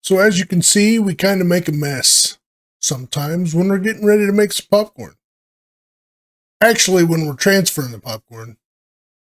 So as you can see, we kind of make a mess sometimes when we're getting ready to make some popcorn. Actually, when we're transferring the popcorn,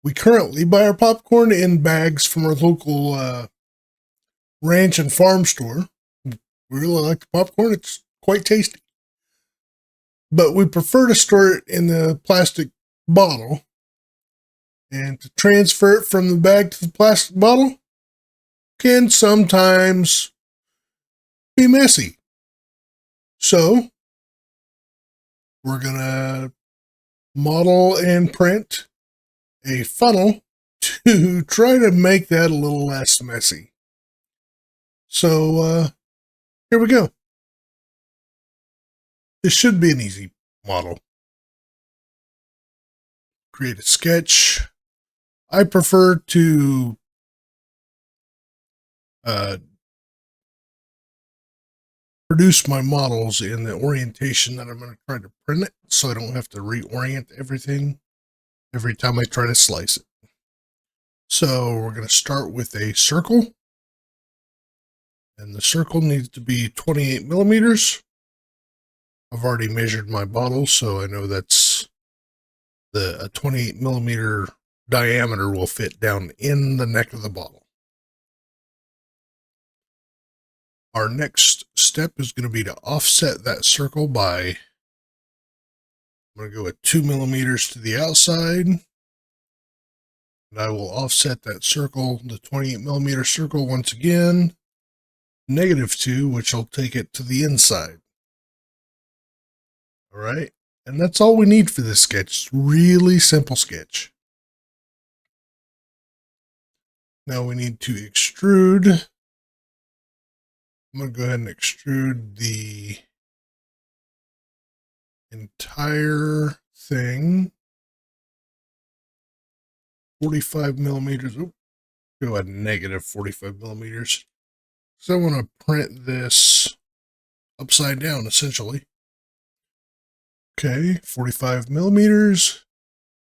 we currently buy our popcorn in bags from our local ranch and farm store. We really like the popcorn. It's quite tasty. But we prefer to store it in the plastic bottle. And to transfer it from the bag to the plastic bottle can sometimes be messy. So we're going to model and print a funnel to try to make that a little less messy. So here we go. This should be an easy model. Create a sketch. I prefer to produce my models in the orientation that I'm going to try to print it, so I don't have to reorient everything every time I try to slice it. So we're going to start with a circle, and the circle needs to be 28 millimeters. I've already measured my bottle, so I know that's a 28 millimeter diameter will fit down in the neck of the bottle. Our next step is going to be to offset that circle by, I'm going to go with 2 millimeters to the outside. And I will offset that circle, the 28 millimeter circle, once again, -2, which will take it to the inside. All right. And that's all we need for this sketch. It's really simple sketch. Now we need to extrude. I'm going to go ahead and extrude the entire thing. 45 millimeters. Oops, go ahead and -45 millimeters. So I want to print this upside down, essentially. Okay, 45 millimeters.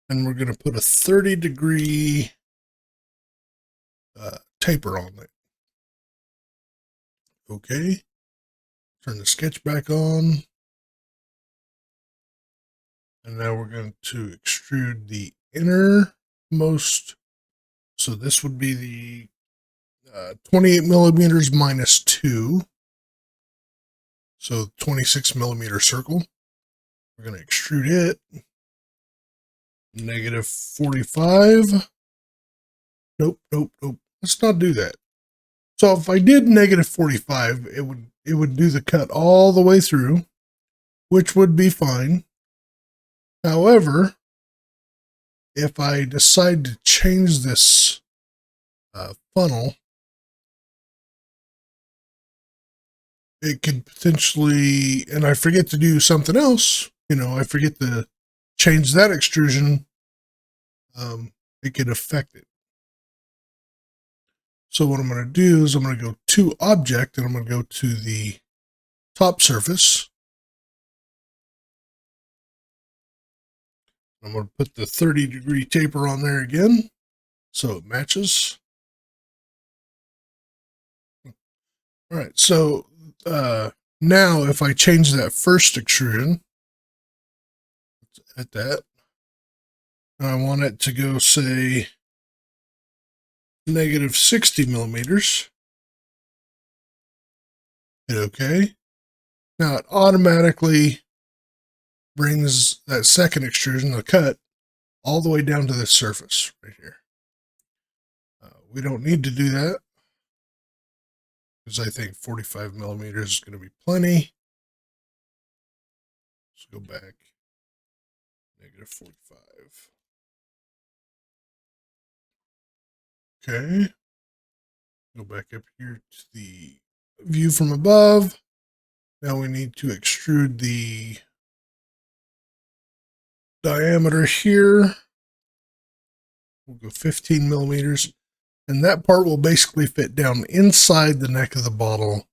And we're going to put a 30-degree taper on it. Okay, turn the sketch back on. And now we're going to extrude the innermost. So this would be the 28 millimeters -2. So 26 millimeter circle. We're going to extrude it. -45. Nope. Let's not do that. So if I did -45, it would do the cut all the way through, which would be fine. However, if I decide to change this funnel, it could potentially, and I forget to do something else, I forget to change that extrusion, it could affect it. So what I'm going to do is I'm going to go to Object, and I'm going to go to the top surface. I'm going to put the 30-degree taper on there again, so it matches. All right, so now if I change that first extrusion, let's edit that. I want it to go, say, -60 millimeters. Hit OK. Now it automatically brings that second extrusion, the cut, all the way down to this surface right here. We don't need to do that, because I think 45 millimeters is going to be plenty. Let's go back. -45. Okay. Go back up here to the view from above. Now we need to extrude the diameter here. We'll go 15 millimeters. And that part will basically fit down inside the neck of the bottle,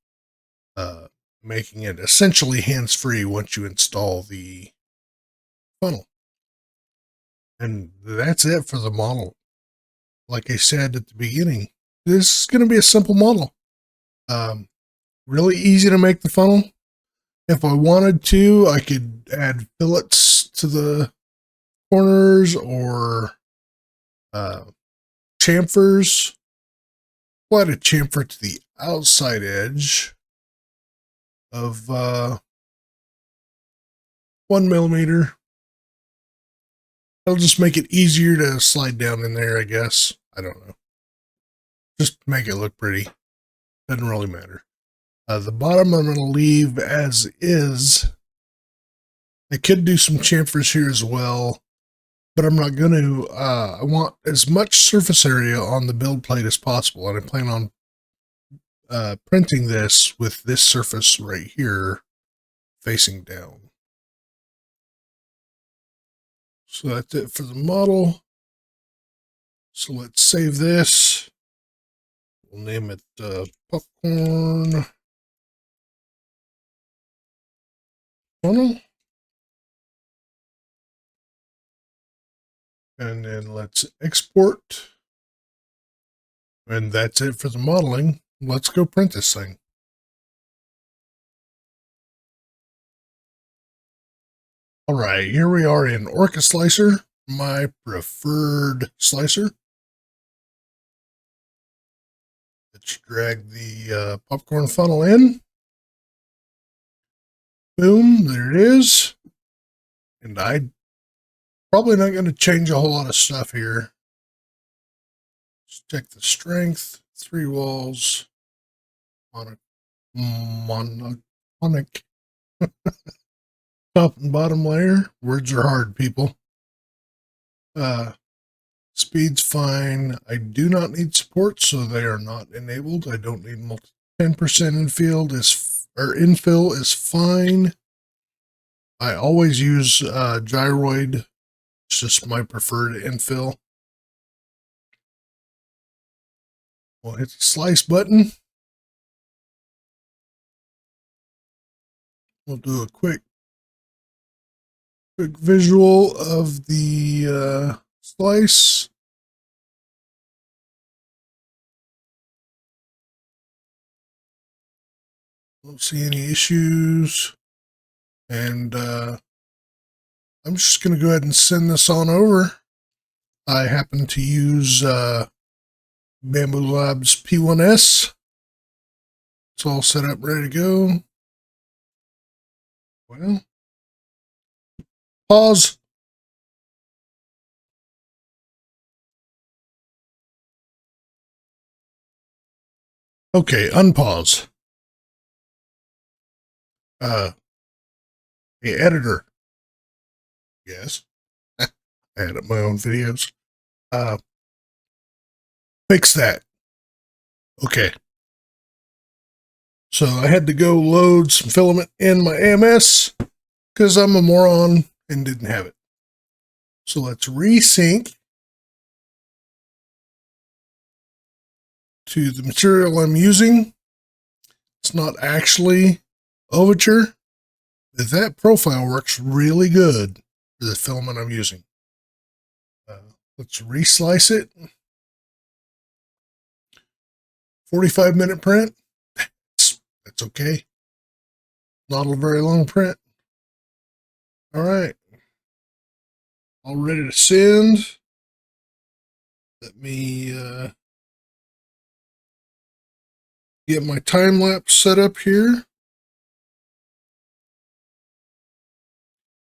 making it essentially hands-free once you install the funnel. And that's it for the model. Like I said at the beginning, this is going to be a simple model. really easy to make the funnel. If I wanted to, I could add fillets to the corners or chamfers. We'll add a chamfer to the outside edge of 1 millimeter. That'll just make it easier to slide down in there, I guess. I don't know. Just make it look pretty. Doesn't really matter. The bottom I'm going to leave as is. I could do some chamfers here as well, but I'm not going to. I want as much surface area on the build plate as possible, and I plan on printing this with this surface right here facing down. So that's it for the model. So let's save this. We'll name it popcorn funnel. And then let's export. And that's it for the modeling. Let's go print this thing. All right, here we are in Orca Slicer, my preferred slicer. Let's drag the popcorn funnel in. Boom, there it is. And I'm probably not going to change a whole lot of stuff here. Let's check the strength, 3 walls, monochronic. Top and bottom layer. Words are hard, people. Speed's fine. I do not need support, so they are not enabled. I don't need 10% infill is fine. I always use gyroid. It's just my preferred infill. We'll hit the slice button. We'll do a quick visual of the slice. Don't see any issues. And I'm just going to go ahead and send this on over. I happen to use Bambu Labs P1S. It's all set up, ready to go. Well, pause. Okay, unpause. Hey, editor. Yes. I edit my own videos. Fix that. Okay. So I had to go load some filament in my AMS because I'm a moron and didn't have it. So let's resync to the material I'm using. It's not actually Overture, but that profile works really good for the filament I'm using. Let's reslice it. 45-minute print. That's okay. Not a very long print. All right. All ready to send. Let me get my time lapse set up here.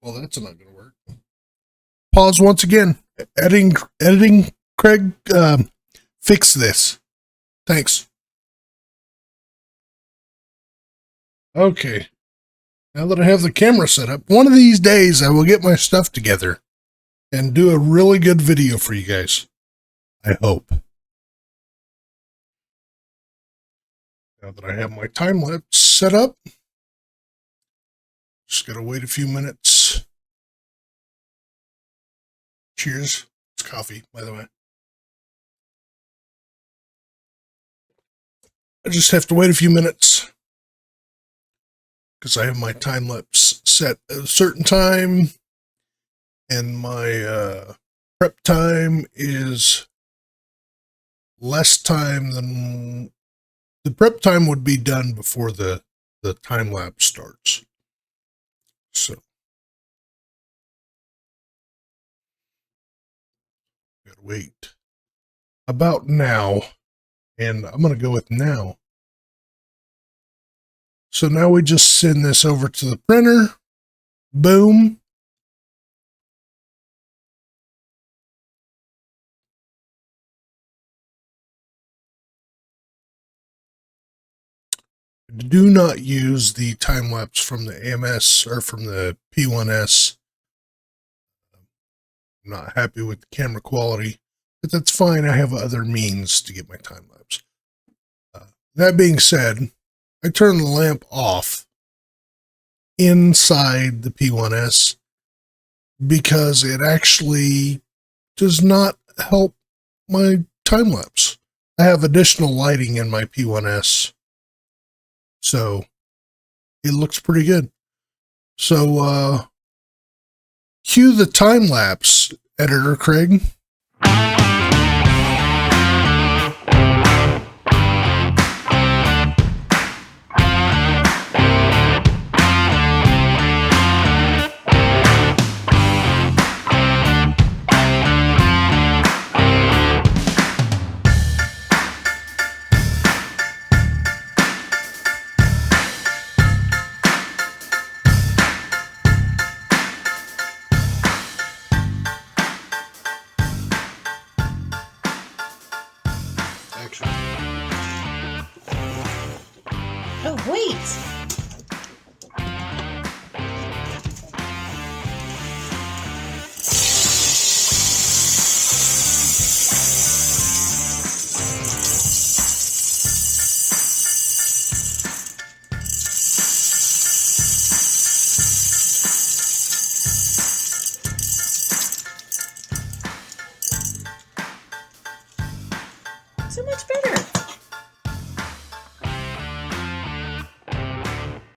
Well, that's not going to work. Pause once again. Editing, Craig, fix this. Thanks. Okay. Now that I have the camera set up, one of these days I will get my stuff together and do a really good video for you guys. I hope. Now that I have my time lapse set up, just gotta wait a few minutes. Cheers. It's coffee, by the way. I just have to wait a few minutes because I have my time lapse set at a certain time, and my prep time is less time than the prep time would be done before the time lapse starts. So gotta wait about now, and I'm gonna go with now. So now we just send this over to the printer. Boom. Do not use the time lapse from the AMS or from the P1S. I'm not happy with the camera quality, but that's fine. I have other means to get my time lapse. That being said, I turn the lamp off inside the P1S because it actually does not help my time lapse. I have additional lighting in my P1S, so it looks pretty good. So, cue the time lapse, editor Craig. Oh, wait! So much better.